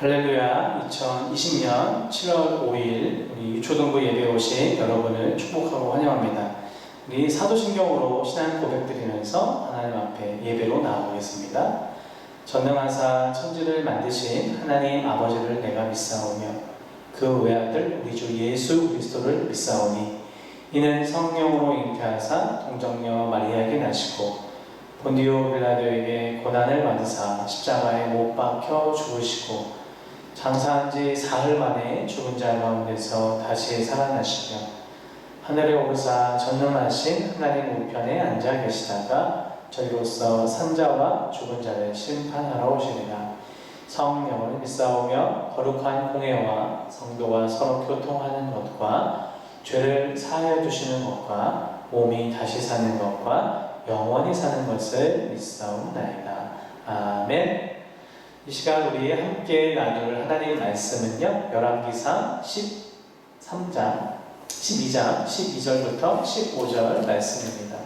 할렐루야. 2020년 7월 5일 우리 유초등부 예배에 오신 여러분을 축복하고 환영합니다. 우리 사도신경으로 신앙 고백드리면서 하나님 앞에 예배로 나아오겠습니다. 전능하사 천지를 만드신 하나님 아버지를 내가 믿사오며 그 외아들 우리 주 예수 그리스도를 믿사오니 이는 성령으로 잉태하사 동정녀 마리아에게 나시고 본디오 빌라도에게 고난을 받으사 십자가에 못 박혀 죽으시고 장사한 지 사흘 만에 죽은 자 가운데서 다시 살아나시며 하늘에 오르사 전능하신 하나님 우편에 앉아 계시다가 저희로서 산자와 죽은 자를 심판하러 오시리라. 성령을 믿사오며 거룩한 공회와 성도가 서로 교통하는 것과 죄를 사하여 주시는 것과 몸이 다시 사는 것과 영원히 사는 것을 믿사옵나이다. 아멘. 이 시간 우리 함께 나눌 하나님 말씀은요, 열왕기상 12장 12절부터 15절 말씀입니다.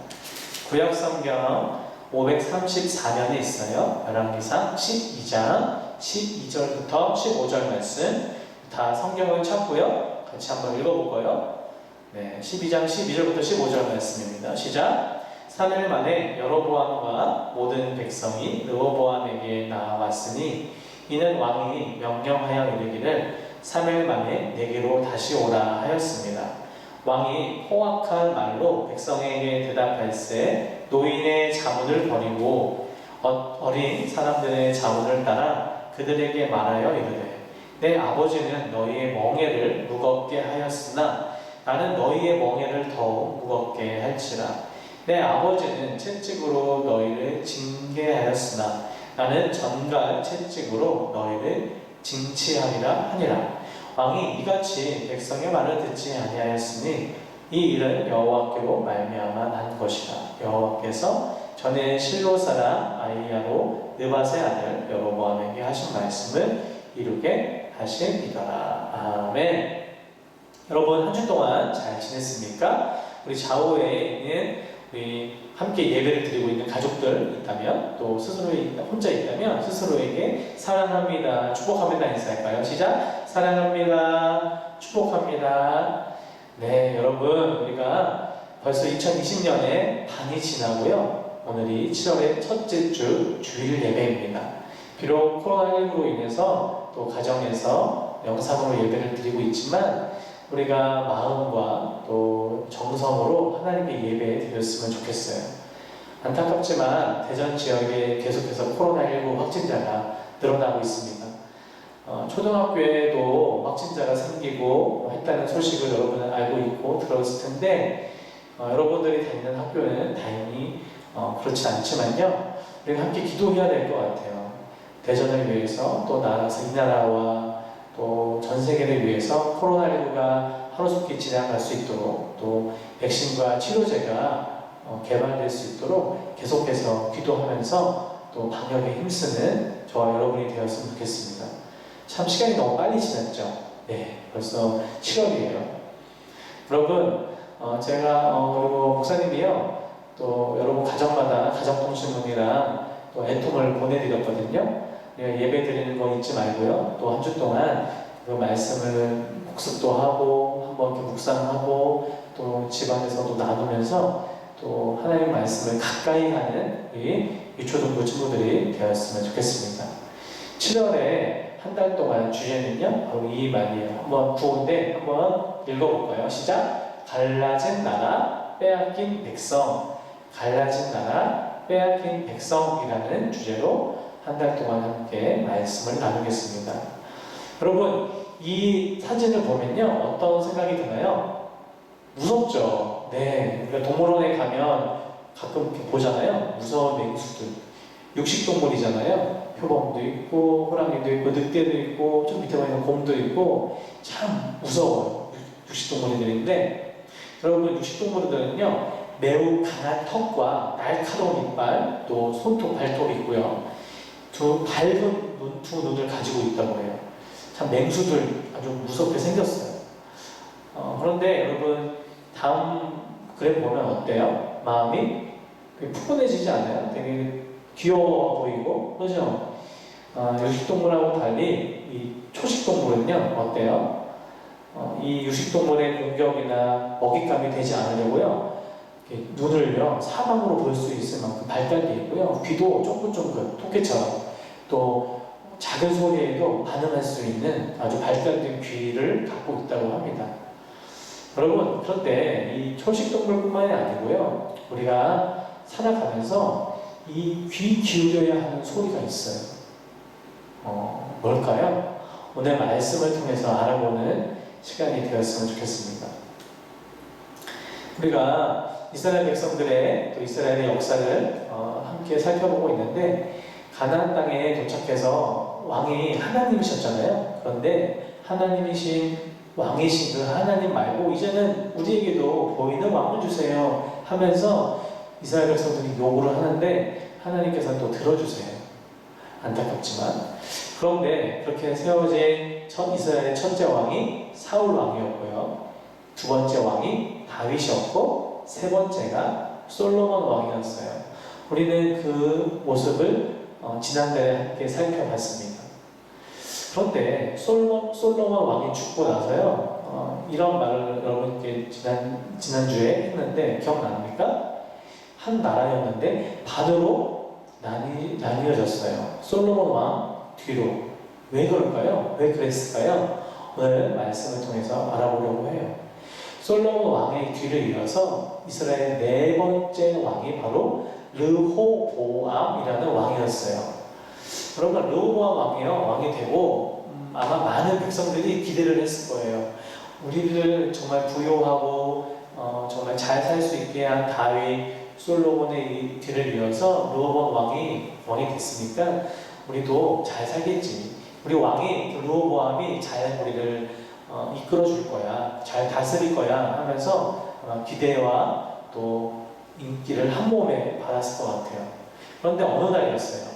구약 성경 534면에 있어요. 열왕기상 12장 12절부터 15절 말씀. 다 성경을 찾고요, 같이 한번 읽어볼까요? 네, 12장 12절부터 15절 말씀입니다. 시작. 3일 만에 여로보암과 모든 백성이 르호보암에게 나아왔으니 이는 왕이 명령하여 이르기를 3일 만에 내게로 다시 오라 하였습니다. 왕이 포악한 말로 백성에게 대답할세 노인의 자문을 버리고 어린 사람들의 자문을 따라 그들에게 말하여 이르되 내 아버지는 너희의 멍에를 무겁게 하였으나 나는 너희의 멍에를 더욱 무겁게 할지라. 내 아버지는 채찍으로 너희를 징계하였으나 나는 전갈 채찍으로 너희를 징치하리라 하니라. 왕이 이같이 백성의 말을 듣지 아니하였으니 이 일은 여호와께로 말미암아 한 것이라. 여호와께서 전에 실로 사람 아이야로 느밧의 아들 여로보암에게 하신 말씀을 이루게 하심이더라. 아멘. 여러분 한 주 동안 잘 지냈습니까? 우리 좌우에 있는 우리 함께 예배를 드리고 있는 가족들 있다면, 또 스스로 혼자 있다면 스스로에게 사랑합니다, 축복합니다 인사할까요? 시작! 사랑합니다, 축복합니다. 네, 여러분 우리가 벌써 2020년에 반이 지나고요. 오늘이 7월의 첫째 주 주일 예배입니다. 비록 코로나19로 인해서 또 가정에서 영상으로 예배를 드리고 있지만 우리가 마음과 또 정성으로 하나님께 예배 드렸으면 좋겠어요. 안타깝지만 대전 지역에 계속해서 코로나19 확진자가 늘어나고 있습니다. 초등학교에도 확진자가 생기고 했다는 소식을 여러분은 알고 있고 들었을 텐데 여러분들이 다니는 학교는 다행히 그렇지 않지만요, 우리가 함께 기도해야 될 것 같아요. 대전을 위해서, 또 이 나라와 또 전 세계를 위해서 코로나19가 하루속히 지나갈 수 있도록, 또 백신과 치료제가 개발될 수 있도록 계속해서 기도하면서 또 방역에 힘쓰는 저와 여러분이 되었으면 좋겠습니다. 참 시간이 너무 빨리 지났죠? 네, 벌써 7월이에요. 여러분, 제가 그리고 목사님이요, 또 여러분 가정마다 가정통신문이랑 또 애통을 보내드렸거든요. 예배 드리는 거 잊지 말고요. 또 한 주 동안 그 말씀을 복습도 하고 한번 이렇게 묵상하고 또 집안에서도 나누면서 또 하나님의 말씀을 가까이 하는 우리 유초등부 친구들이 되었으면 좋겠습니다. 7월에 한 달 동안 주제는요, 바로 이 말이에요. 한번 구호인데 한번 읽어볼까요? 시작! 갈라진 나라 빼앗긴 백성. 갈라진 나라 빼앗긴 백성이라는 주제로 한 달 동안 함께 말씀을 나누겠습니다. 여러분, 이 사진을 보면요, 어떤 생각이 드나요? 무섭죠? 네, 우리가 동물원에 가면 가끔 이렇게 보잖아요. 무서운 맹수들. 육식동물이잖아요. 표범도 있고, 호랑이도 있고, 늑대도 있고, 좀 밑에 보면 곰도 있고, 참 무서워요. 육식동물들인데, 여러분, 육식동물들은요, 매우 강한 턱과 날카로운 이빨, 또 손톱, 발톱이 있고요. 밝은 두 눈을 가지고 있다고 해요. 참 맹수들 아주 무섭게 생겼어요. 그런데 여러분, 다음 그래프 보면 어때요? 마음이 푸근해지지 않아요? 되게 귀여워 보이고, 그죠? 유식동물하고 달리 이 초식동물은요 어때요? 이 유식동물의 공격이나 먹잇감이 되지 않으려고요 이렇게 눈을요 사방으로 볼 수 있을 만큼 발달되어 있고요, 귀도 쫑긋쫑긋 토끼처럼, 또 작은 소리에도 반응할 수 있는 아주 발달된 귀를 갖고 있다고 합니다. 여러분, 그런데 이 초식동물뿐만이 아니고요, 우리가 살아가면서 이 귀 기울여야 하는 소리가 있어요. 뭘까요? 오늘 말씀을 통해서 알아보는 시간이 되었으면 좋겠습니다. 우리가 이스라엘 백성들의 또 이스라엘의 역사를 함께 살펴보고 있는데, 가나안 땅에 도착해서 왕이 하나님이셨잖아요. 그런데 하나님이신 왕이신 그 하나님 말고 이제는 우리에게도 보이는 왕을 주세요 하면서 이스라엘 백성들이 요구를 하는데, 하나님께서는 또 들어주세요. 안타깝지만. 그런데 그렇게 세워진 이스라엘의 첫째 왕이 사울 왕이었고요, 두 번째 왕이 다윗이었고, 세 번째가 솔로몬 왕이었어요. 우리는 그 모습을 지난달에 함께 살펴봤습니다. 그런데 솔로몬 왕이 죽고 나서요, 이런 말을 여러분께 지난주에 했는데 기억납니까? 한 나라였는데 반으로 나뉘어졌어요. 솔로몬 왕 뒤로. 왜 그럴까요? 왜 그랬을까요? 오늘 말씀을 통해서 알아보려고 해요. 솔로몬 왕의 뒤를 이어서 이스라엘 네 번째 왕이 바로 르호보암이라는 왕이었어요. 여러분, 르호보암 왕이 되고 아마 많은 백성들이 기대를 했을 거예요. 우리를 정말 부요하고 정말 잘 살 수 있게 한 다윗, 솔로몬의 이 뒤를 이어서 르호보암 왕이 됐으니까 우리도 잘 살겠지. 우리 왕이 르호보암이 잘 우리를 이끌어 줄 거야, 잘 다스릴 거야 하면서 기대와 또 인기를 한 몸에 받았을 것 같아요. 그런데 어느 날이었어요.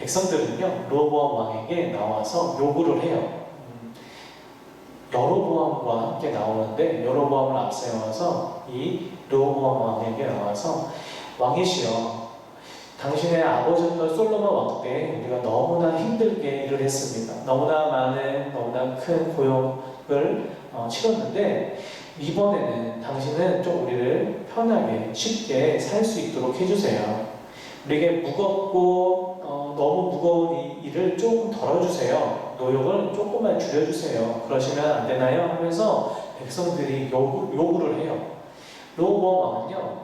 백성들은요 르호보암 왕에게 나와서 요구를 해요. 여로보암과 함께 나오는데, 여로보암을 앞세워서 이 르호보암 왕에게 나와서, 왕이시여, 당신의 아버지였던 솔로몬 왕 때 우리가 너무나 힘들게 일을 했습니다. 너무나 큰 고용을 치렀는데, 이번에는 당신은 좀 우리를 편하게 쉽게 살 수 있도록 해주세요. 우리에게 무겁고 너무 무거운 일을 조금 덜어주세요. 노역을 조금만 줄여주세요. 그러시면 안 되나요? 하면서 백성들이 요구를 해요. 르호보암 왕은요,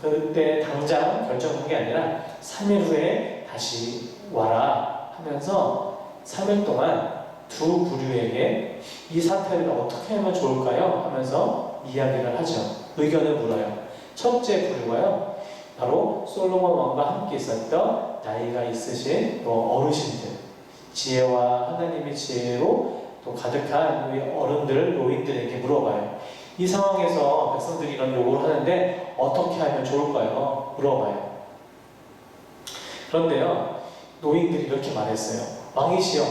그때 당장 결정한 게 아니라 3일 후에 다시 와라 하면서 3일 동안 두 부류에게 이 사태를 어떻게 하면 좋을까요? 하면서 이야기를 하죠. 의견을 물어요. 첫째 부류가요, 바로 솔로몬 왕과 함께 있었던 나이가 있으신 어르신들, 지혜와 하나님의 지혜로 또 가득한 우리 어른들, 노인들에게 물어봐요. 이 상황에서 백성들이 이런 요구를 하는데 어떻게 하면 좋을까요? 물어봐요. 그런데요, 노인들이 이렇게 말했어요. 왕이시여,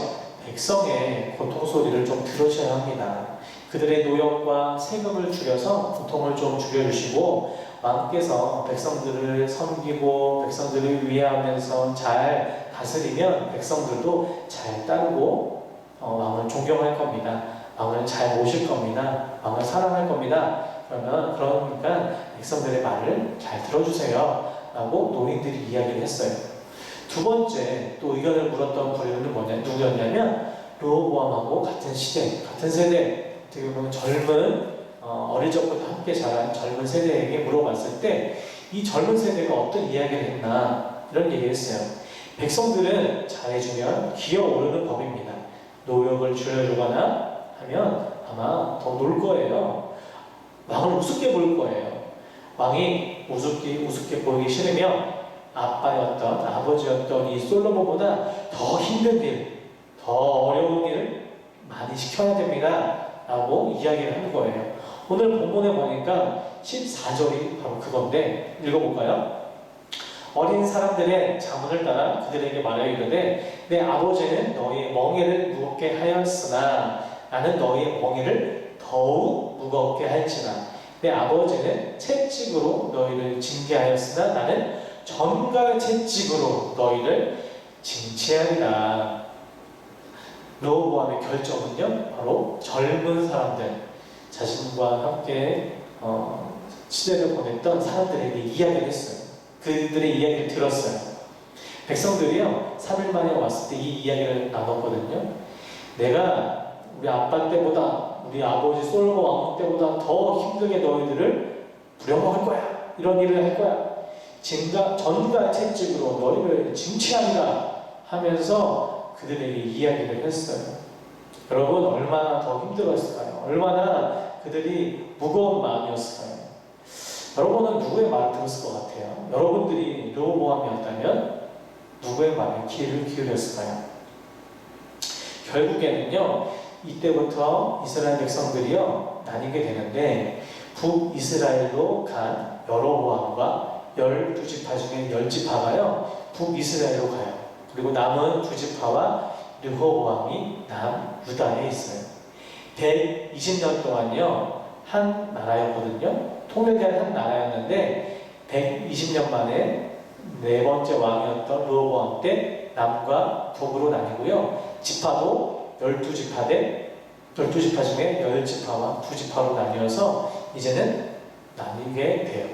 백성의 고통 소리를 좀 들으셔야 합니다. 그들의 노역과 세금을 줄여서 고통을 좀 줄여주시고, 왕께서 백성들을 섬기고 백성들을 위하면서 잘 다스리면 백성들도 잘 따르고 왕을 존경할 겁니다. 왕을 잘 모실 겁니다. 왕을 사랑할 겁니다. 그러니까 백성들의 말을 잘 들어주세요 라고 노인들이 이야기를 했어요. 두 번째 또 의견을 물었던 부류는 누구였냐면 르호보암하고 같은 시대, 같은 세대, 어떻게 보면 젊은 어릴 적부터 함께 자란 젊은 세대에게 물어봤을 때 이 젊은 세대가 어떤 이야기를 했나, 이런 얘기를 했어요. 백성들은 잘해주면 기어오르는 법입니다. 노역을 줄여주거나 하면 아마 더 놀 거예요. 왕을 우습게 볼 거예요. 왕이 우습게 보이기 싫으면 아버지였던 이 솔로몬보다 더 힘든 일, 더 어려운 일을 많이 시켜야 됩니다 라고 이야기를 하는 거예요. 오늘 본문에 보니까 14절이 바로 그건데, 읽어볼까요? 어린 사람들의 자문을 따라 그들에게 말하여 이르되, 내 아버지는 너희의 멍에를 무겁게 하였으나 나는 너희의 멍에를 더욱 무겁게 할지라. 내 아버지는 채찍으로 너희를 징계하였으나 나는 전갈 채찍으로 너희를 징치하리라. 르호보암의 결정은요, 바로 젊은 사람들, 자신과 함께 시대를 보냈던 사람들에게 이야기를 했어요. 그들의 이야기를 들었어요. 백성들이요, 3일 만에 왔을 때 이 이야기를 나눴거든요. 내가 우리 아빠 때보다, 우리 아버지 솔로몬 왕국 때보다 더 힘들게 너희들을 부려먹을 거야. 이런 일을 할 거야. 전과 채찍으로 너희를 징치하리라 하면서 그들에게 이야기를 했어요. 여러분, 얼마나 더 힘들었을까요? 얼마나 그들이 무거운 마음이었을까요? 여러분은 누구의 말을 들었을 것 같아요? 여러분들이 르호보암이었다면 누구의 말에 귀를 기울였을까요? 결국에는요, 이때부터 이스라엘 백성들이요, 나뉘게 되는데, 북이스라엘로 간 여로보암과 12지파 중에 10지파가요, 북이스라엘로 가요. 그리고 남은 2지파와 르호보암이 남유다에 있어요. 120년 동안요, 한 나라였거든요. 통일된 한 나라였는데 120년 만에 네 번째 왕이었던 르호보암 때 남과 북으로 나뉘고요. 지파도 12지파 대 12지파 중에 10지파와 2지파로 나뉘어서 이제는 나뉘게 돼요.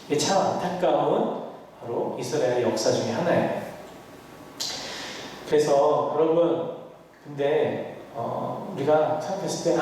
이게 참 안타까운 바로 이스라엘의 역사 중에 하나예요. 그래서 여러분, 근데 우리가 생각했을 때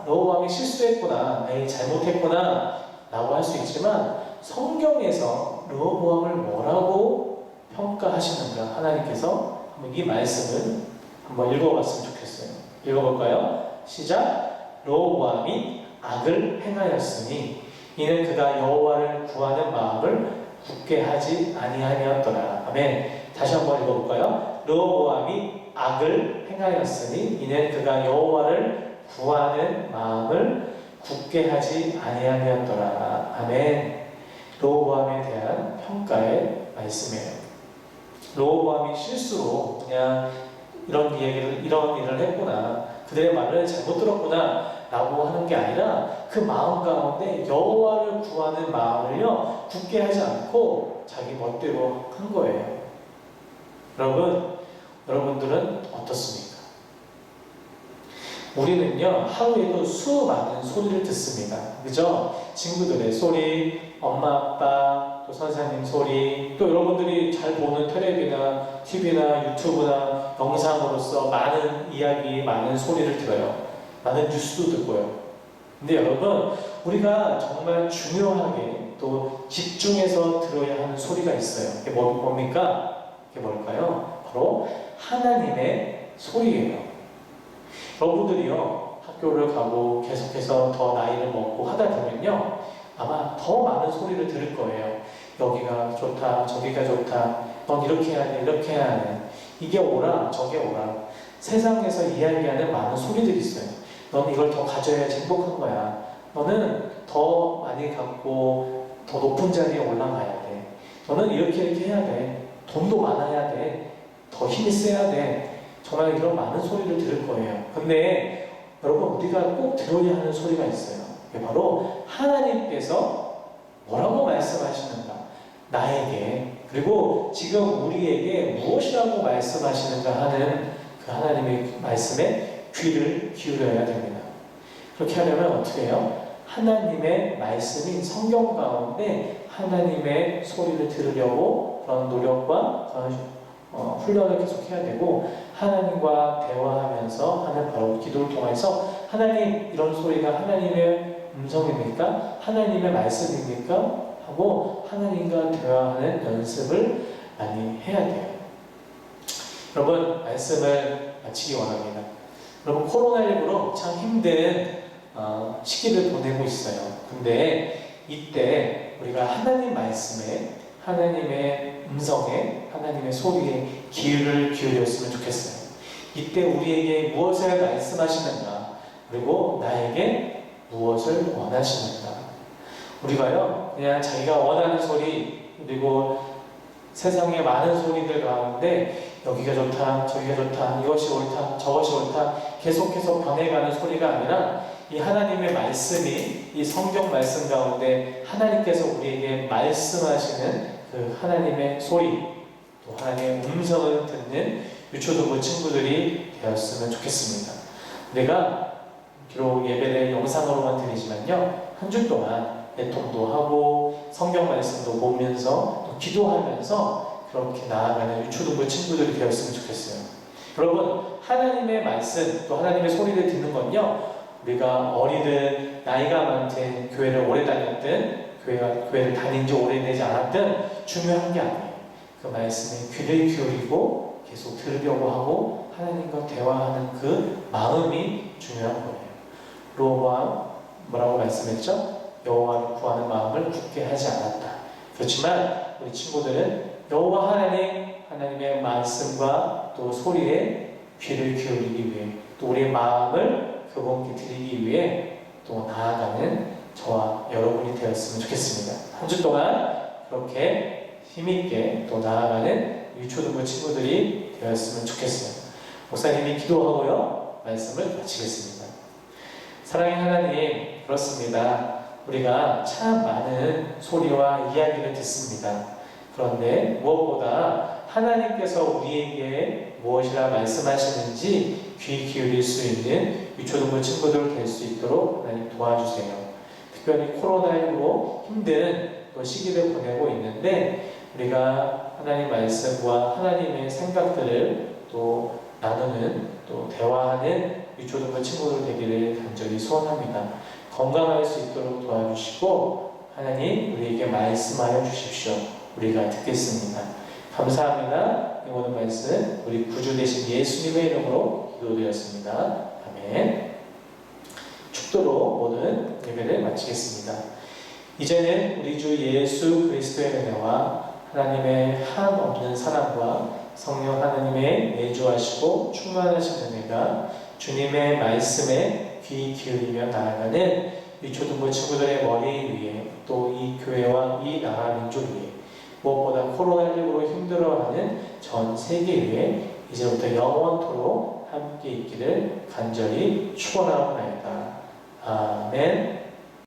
르호보암이 실수했구나, 에이 잘못했구나 라고 할 수 있지만, 성경에서 르호보암을 뭐라고 평가하시는가 하나님께서 한번 이 말씀을 한번 읽어봤으면 좋겠어요. 읽어볼까요? 시작. 르호보암이 악을 행하였으니 이는 그가 여호와를 구하는 마음을 굳게 하지 아니하였더라. 아멘. 다시 한번 읽어볼까요? 르호보암이 악을 행하였으니 이는 그가 여호와를 구하는 마음을 굳게 하지 아니하였더라. 아멘. 르호보암에 대한 평가의 말씀이에요. 르호보암이 실수로 그냥 이런 일을 했구나, 그들의 말을 잘못 들었구나 라고 하는 게 아니라 그 마음 가운데 여호와를 구하는 마음을요, 굳게 하지 않고 자기 멋대로 한 거예요. 여러분들은 어떻습니까? 우리는요, 하루에도 수많은 소리를 듣습니다. 그죠? 친구들의 소리, 엄마, 아빠, 또 선생님 소리, 또 여러분들이 잘 보는 텔레비나 TV나 유튜브나 영상으로서 많은 이야기, 많은 소리를 들어요. 많은 뉴스도 듣고요. 근데 여러분, 우리가 정말 중요하게 또 집중해서 들어야 하는 소리가 있어요. 그게 뭡니까? 그게 뭘까요? 바로 하나님의 소리예요. 여러분들이요, 학교를 가고 계속해서 더 나이를 먹고 하다 보면요, 아마 더 많은 소리를 들을 거예요. 여기가 좋다, 저기가 좋다, 넌 이렇게 해야 돼, 이렇게 해야 돼, 이게 옳아, 저게 옳아. 세상에서 이야기하는 많은 소리들이 있어요. 넌 이걸 더 가져야지 행복한 거야. 너는 더 많이 갖고 더 높은 자리에 올라가야 돼. 너는 이렇게 해야 돼. 돈도 많아야 돼. 더 힘이 세야 돼. 정말 이런 많은 소리를 들을 거예요. 근데 여러분, 우리가 꼭 들어야 하는 소리가 있어요. 그게 바로 하나님께서 뭐라고 말씀하시는가, 나에게, 그리고 지금 우리에게 무엇이라고 말씀하시는가 하는 그 하나님의 말씀에 귀를 기울여야 됩니다. 그렇게 하려면 어떻게 해요? 하나님의 말씀인 성경 가운데 하나님의 소리를 들으려고 그런 노력과 그런 훈련을 계속 해야 되고, 하나님과 대화하면서 하는 바로 기도를 통해서 하나님, 이런 소리가 하나님의 음성입니까? 하나님의 말씀입니까? 하고 하나님과 대화하는 연습을 많이 해야 돼요. 여러분, 말씀을 마치기 원합니다. 여러분, 코로나19로 참 힘든 시기를 보내고 있어요. 근데 이때 우리가 하나님 말씀에, 하나님의 음성에, 하나님의 소리에 귀를 기울였으면 좋겠어요. 이때 우리에게 무엇을 말씀하시는가, 그리고 나에게 무엇을 원하시는가. 우리가요, 그냥 자기가 원하는 소리, 그리고 세상의 많은 소리들 가운데 여기가 좋다, 저기가 좋다, 이것이 옳다, 저것이 옳다 계속해서 변해가는 소리가 아니라, 이 하나님의 말씀이, 이 성경 말씀 가운데 하나님께서 우리에게 말씀하시는 그 하나님의 소리, 또 하나님의 음성을 듣는 유초등부 친구들이 되었으면 좋겠습니다. 우리가 비록 예배를 영상으로만 드리지만요, 한 주 동안 애통도 하고 성경 말씀도 보면서 또 기도하면서 그렇게 나아가는 유초등부 친구들이 되었으면 좋겠어요. 여러분, 하나님의 말씀 또 하나님의 소리를 듣는 건요, 우리가 어리든 나이가 많든 교회를 오래 다녔든 교회를 다닌 지 오래되지 않았든 중요한 게 아니에요. 그 말씀에 귀를 기울이고 계속 들으려고 하고 하나님과 대화하는 그 마음이 중요한 거예요. 로보암 뭐라고 말씀했죠? 여호와를 구하는 마음을 굳게 하지 않았다. 그렇지만 우리 친구들은 여호와 하나님의 말씀과 또 소리에 귀를 기울이기 위해 또 우리의 마음을 그분께 드리기 위해 또 나아가는 저와 여러분이 되었으면 좋겠습니다. 한 주 동안 그렇게 힘있게 또 나아가는 유초등부 친구들이 되었으면 좋겠어요. 목사님이 기도하고요, 말씀을 마치겠습니다. 사랑의 하나님, 그렇습니다. 우리가 참 많은 소리와 이야기를 듣습니다. 그런데 무엇보다 하나님께서 우리에게 무엇이라 말씀하시는지 귀 기울일 수 있는 유초등부 친구들 될 수 있도록 하나님 도와주세요. 특별히 코로나19로 힘든 또 시기를 보내고 있는데 우리가 하나님 말씀과 하나님의 생각들을 또 나누는 또 대화하는 유초등부 친구들 되기를 간절히 소원합니다. 건강할 수 있도록 도와주시고 하나님 우리에게 말씀하여 주십시오. 우리가 듣겠습니다. 감사합니다. 이 모든 말씀 우리 구주 되신 예수님의 이름으로 기도드렸습니다. 아멘. 축도로 모든 예배를 마치겠습니다. 이제는 우리 주 예수 그리스도의 은혜와 하나님의 한없는 사랑과 성령 하나님의 내주하시고 충만하신 은혜가 주님의 말씀에 귀 기울이며 나아가는 이 초등부 친구들의 머리 위에 또 이 교회와 이 나라 민족 위에 무엇보다 코로나19로 힘들어하는 전 세계 위에 이제부터 영원토록 함께 있기를 간절히 축원하옵나이다. 아멘.